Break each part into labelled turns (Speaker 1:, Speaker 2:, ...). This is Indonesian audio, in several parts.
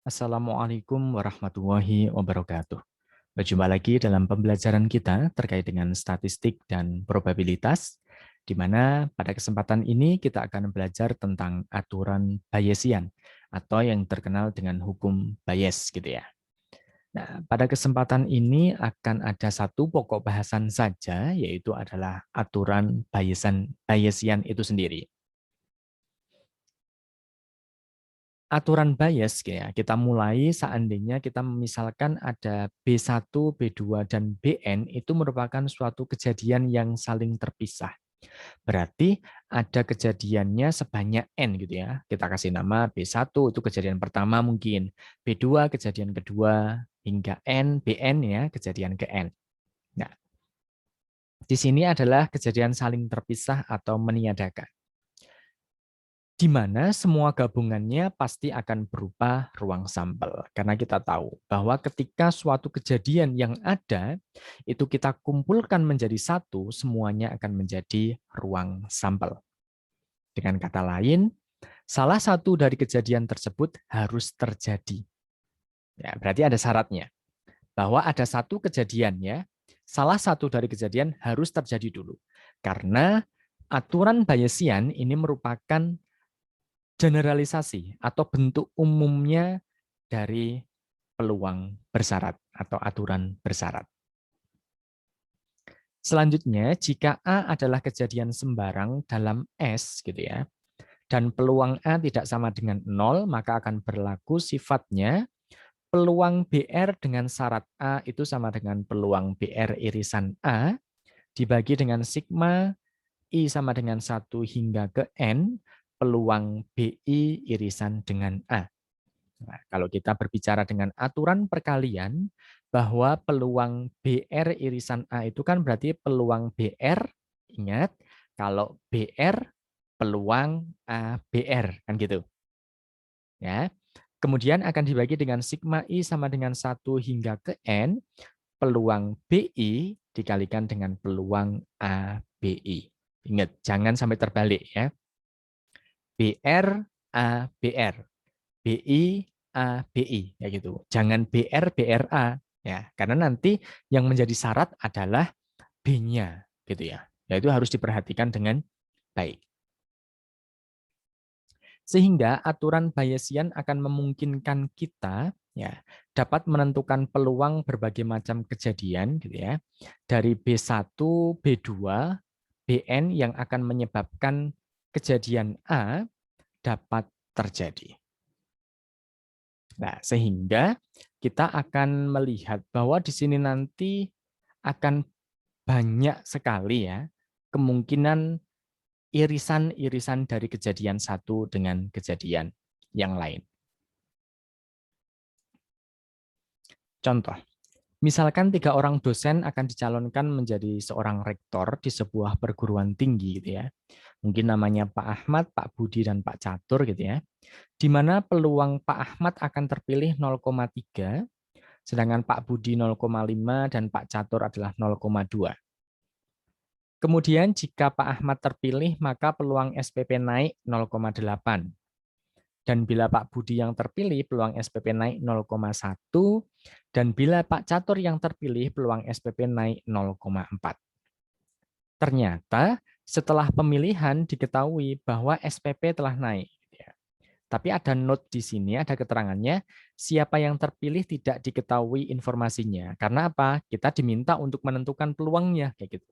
Speaker 1: Assalamualaikum warahmatullahi wabarakatuh. Berjumpa lagi dalam pembelajaran kita terkait dengan statistik dan probabilitas, di mana pada kesempatan ini kita akan belajar tentang aturan Bayesian atau yang terkenal dengan hukum Bayes gitu ya. Nah, pada kesempatan ini akan ada satu pokok bahasan saja, yaitu adalah aturan Bayesian itu sendiri. Aturan bias ya, kita mulai seandainya kita misalkan ada B1, B2, dan Bn itu merupakan suatu kejadian yang saling terpisah. Berarti ada kejadiannya sebanyak N gitu ya. Kita kasih nama B1 itu kejadian pertama mungkin, B2 kejadian kedua, hingga N, Bn ya kejadian ke N. Nah, di sini adalah kejadian saling terpisah atau meniadakan, di mana semua gabungannya pasti akan berupa ruang sampel. Karena kita tahu bahwa ketika suatu kejadian yang ada, itu kita kumpulkan menjadi satu, semuanya akan menjadi ruang sampel. Dengan kata lain, salah satu dari kejadian tersebut harus terjadi. Ya, berarti ada syaratnya, bahwa ada satu kejadian ya, salah satu dari kejadian harus terjadi dulu. Karena aturan Bayesian ini merupakan generalisasi atau bentuk umumnya dari peluang bersyarat atau aturan bersyarat. Selanjutnya, jika A adalah kejadian sembarang dalam S gitu ya, dan peluang A tidak sama dengan 0, maka akan berlaku sifatnya peluang BR dengan syarat A itu sama dengan peluang BR irisan A dibagi dengan sigma I sama dengan 1 hingga ke N peluang BI irisan dengan A. Nah, kalau kita berbicara dengan aturan perkalian, bahwa peluang BR irisan A itu kan berarti peluang BR, ingat, kalau BR peluang A BR, kan gitu. Ya. Kemudian akan dibagi dengan sigma I sama dengan 1 hingga ke N, peluang BI dikalikan dengan peluang ABI. Ingat, jangan sampai terbalik ya. BR, ABR. BI, A, BI, ya gitu. Jangan BR, BRA, ya, karena nanti yang menjadi syarat adalah B-nya, gitu ya. Ya itu harus diperhatikan dengan baik. Sehingga aturan Bayesian akan memungkinkan kita ya dapat menentukan peluang berbagai macam kejadian gitu ya dari B1, B2, Bn yang akan menyebabkan kejadian A dapat terjadi. Nah, sehingga kita akan melihat bahwa di sini nanti akan banyak sekali ya kemungkinan irisan-irisan dari kejadian satu dengan kejadian yang lain. Contoh, misalkan 3 orang dosen akan dicalonkan menjadi seorang rektor di sebuah perguruan tinggi gitu ya. Mungkin namanya Pak Ahmad, Pak Budi, dan Pak Catur gitu ya. Di mana peluang Pak Ahmad akan terpilih 0,3, sedangkan Pak Budi 0,5 dan Pak Catur adalah 0,2. Kemudian jika Pak Ahmad terpilih, maka peluang SPP naik 0,8. Dan bila Pak Budi yang terpilih, peluang SPP naik 0,1. Dan bila Pak Catur yang terpilih, peluang SPP naik 0,4. Ternyata setelah pemilihan diketahui bahwa SPP telah naik. Tapi ada note di sini, ada keterangannya, siapa yang terpilih tidak diketahui informasinya. Karena apa? Kita diminta untuk menentukan peluangnya. Kayak gitu.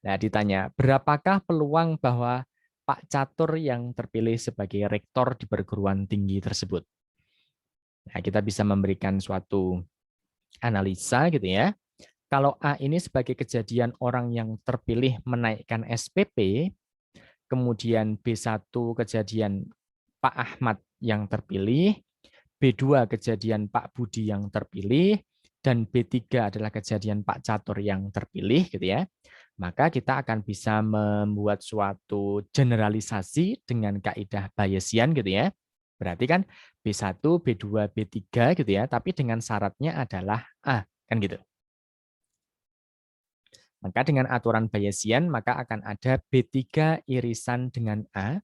Speaker 1: Nah, ditanya, berapakah peluang bahwa Pak Catur yang terpilih sebagai rektor di perguruan tinggi tersebut? Nah, kita bisa memberikan suatu analisa gitu ya. Kalau A ini sebagai kejadian orang yang terpilih menaikkan SPP, kemudian B1 kejadian Pak Ahmad yang terpilih, B2 kejadian Pak Budi yang terpilih, dan B3 adalah kejadian Pak Catur yang terpilih gitu ya. Maka kita akan bisa membuat suatu generalisasi dengan kaidah Bayesian gitu ya. Berarti kan B1, B2, B3 gitu ya, tapi dengan syaratnya adalah A, kan gitu. Maka dengan aturan Bayesian maka akan ada B3 irisan dengan A,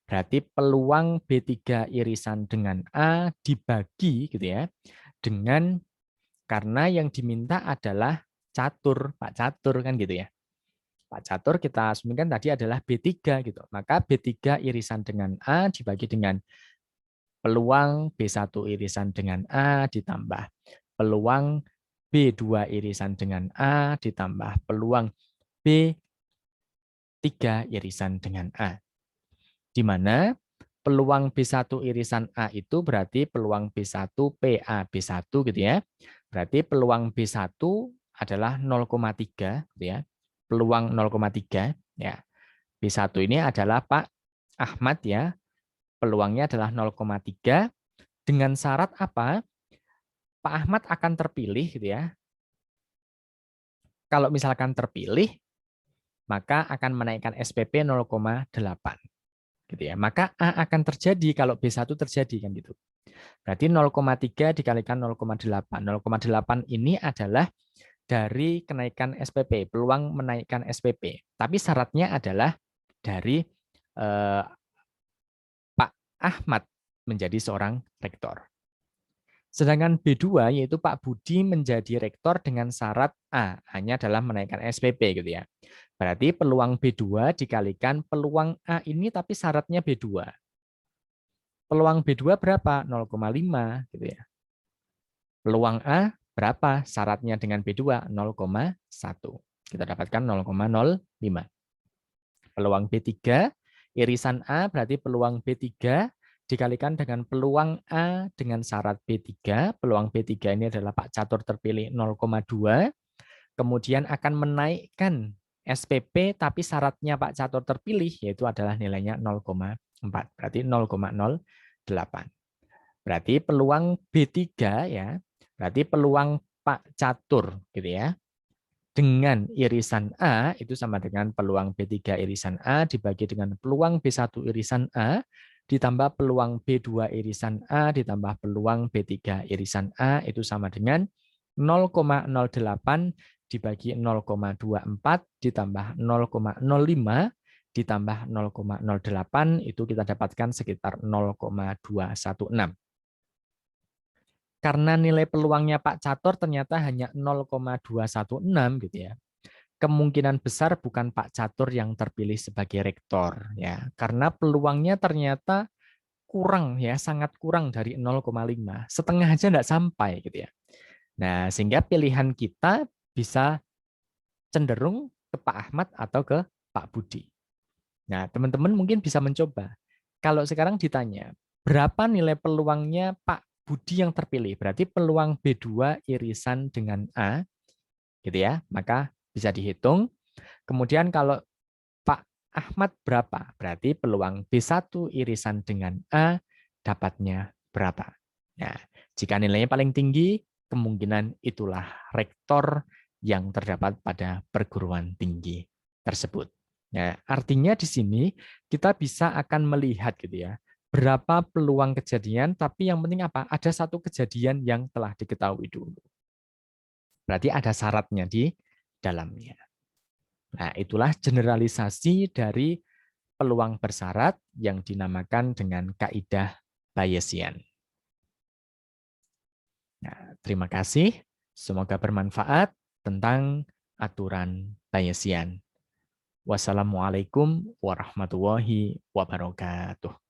Speaker 1: Berarti peluang B3 irisan dengan A dibagi gitu ya dengan, karena yang diminta adalah catur, Pak Catur kan gitu ya. Pak Catur kita asumsikan tadi adalah B3 gitu. Maka B3 irisan dengan A dibagi dengan peluang B1 irisan dengan A ditambah peluang B2 irisan dengan A ditambah peluang B3 irisan dengan A. Di mana peluang B1 irisan A itu berarti peluang B1 PA B1 gitu ya. Berarti peluang B1 adalah 0,3 gitu ya. Peluang 0,3 ya. B1 ini adalah Pak Ahmad ya. Peluangnya adalah 0,3 dengan syarat apa? Pak Ahmad akan terpilih gitu ya. Kalau misalkan terpilih, maka akan menaikkan SPP 0,8 gitu ya. Maka A akan terjadi kalau B1 terjadi kan gitu. Berarti 0,3 dikalikan 0,8. 0,8 ini adalah dari kenaikan SPP, peluang menaikkan SPP. Tapi syaratnya adalah dari Pak Ahmad menjadi seorang rektor. Sedangkan B2 yaitu Pak Budi menjadi rektor dengan syarat A, hanya dalam menaikkan SPP gitu ya. Berarti peluang B2 dikalikan peluang A ini tapi syaratnya B2. Peluang B2 berapa? 0,5 gitu ya. Peluang A berapa? Syaratnya dengan B2 0,1. Kita dapatkan 0,05. Peluang B3 irisan A berarti peluang B3 dikalikan dengan peluang A dengan syarat B3. Peluang B3 ini adalah Pak Catur terpilih 0,2. Kemudian akan menaikkan SPP tapi syaratnya Pak Catur terpilih yaitu adalah nilainya 0,4. Berarti 0,08. Berarti peluang B3 ya. Berarti peluang Pak Catur gitu ya. Dengan irisan A itu sama dengan peluang B3 irisan A dibagi dengan peluang B1 irisan A ditambah peluang B2 irisan A ditambah peluang B3 irisan A itu sama dengan 0,08 dibagi 0,24 ditambah 0,05 ditambah 0,08 itu kita dapatkan sekitar 0,216. Karena nilai peluangnya Pak Catur ternyata hanya 0,216 gitu ya. Kemungkinan besar bukan Pak Catur yang terpilih sebagai rektor ya. Karena peluangnya ternyata kurang ya, sangat kurang dari 0,5. Setengah aja enggak sampai gitu ya. Nah, sehingga pilihan kita bisa cenderung ke Pak Ahmad atau ke Pak Budi. Nah, teman-teman mungkin bisa mencoba. Kalau sekarang ditanya, berapa nilai peluangnya Pak Budi yang terpilih? Berarti peluang B2 irisan dengan A, gitu ya. Maka bisa dihitung. Kemudian kalau Pak Ahmad berapa? Berarti peluang B1 irisan dengan A dapatnya berapa? Nah, jika nilainya paling tinggi, kemungkinan itulah rektor yang terdapat pada perguruan tinggi tersebut. Nah, artinya di sini kita bisa akan melihat gitu ya, berapa peluang kejadian, tapi yang penting apa? Ada satu kejadian yang telah diketahui dulu. Berarti ada syaratnya di dalamnya. Nah, itulah generalisasi dari peluang bersyarat yang dinamakan dengan kaidah Bayesian. Nah, terima kasih. Semoga bermanfaat tentang aturan Bayesian. Wassalamualaikum warahmatullahi wabarakatuh.